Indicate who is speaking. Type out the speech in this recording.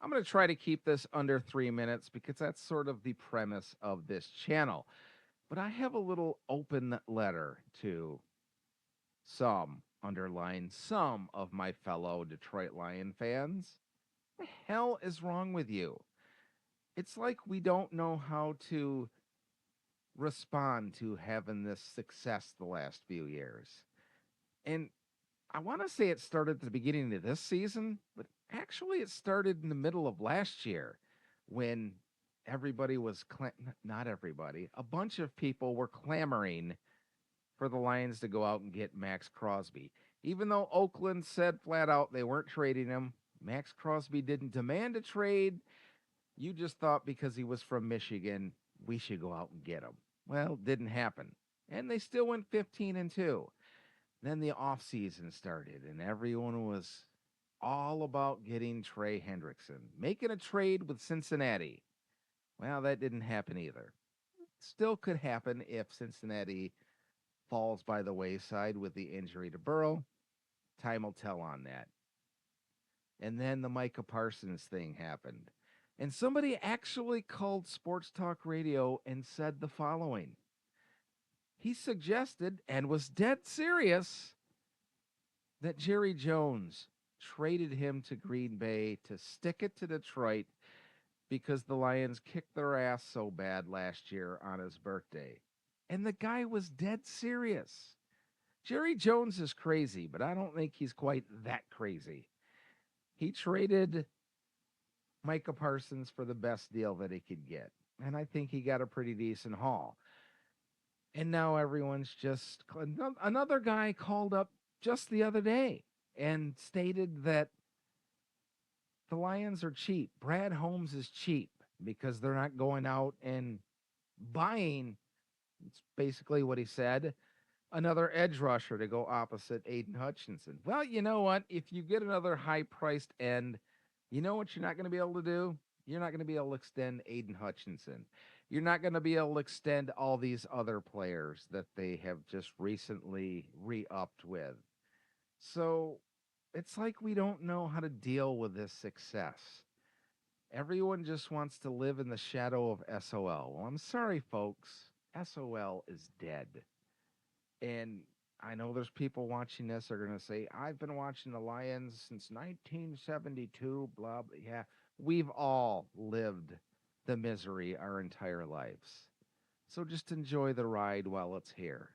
Speaker 1: I'm going to try to keep this under 3 minutes because that's sort of the premise of this channel. But I have a little open letter to underline some of my fellow Detroit Lion fans. What the hell is wrong with you? It's like we don't know how to respond to having this success the last few years. And I want to say it started at the beginning of this season, but actually it started in the middle of last year when everybody was, not everybody, a bunch of people were clamoring for the Lions to go out and get Max Crosby. Even though Oakland said flat out they weren't trading him, Max Crosby didn't demand a trade. You just thought because he was from Michigan, we should go out and get him. Well, didn't happen. And they still went 15-2. Then the offseason started, and everyone was all about getting Trey Hendrickson, making a trade with Cincinnati. Well, that didn't happen either. Still could happen if Cincinnati falls by the wayside with the injury to Burrow. Time will tell on that. And then the Micah Parsons thing happened. And somebody actually called Sports Talk Radio and said the following. He suggested, and was dead serious, that Jerry Jones traded him to Green Bay to stick it to Detroit because the Lions kicked their ass so bad last year on his birthday. And the guy was dead serious. Jerry Jones is crazy, but I don't think he's quite that crazy. He traded Micah Parsons for the best deal that he could get. And I think he got a pretty decent haul. And now everyone's just. Another guy called up just the other day and stated that the Lions are cheap. Brad Holmes is cheap because they're not going out and buying. It's basically what he said. Another edge rusher to go opposite Aiden Hutchinson. Well, you know what? If you get another high priced end, you know what you're not going to be able to do? You're not going to be able to extend Aiden Hutchinson. You're not going to be able to extend all these other players that they have just recently re upped with. So it's like we don't know how to deal with this success. Everyone just wants to live in the shadow of SOL. Well, I'm sorry, folks. SOL is dead. And I know there's people watching this are going to say, I've been watching the Lions since 1972, blah, blah. Yeah, we've all lived the misery our entire lives. So just enjoy the ride while it's here.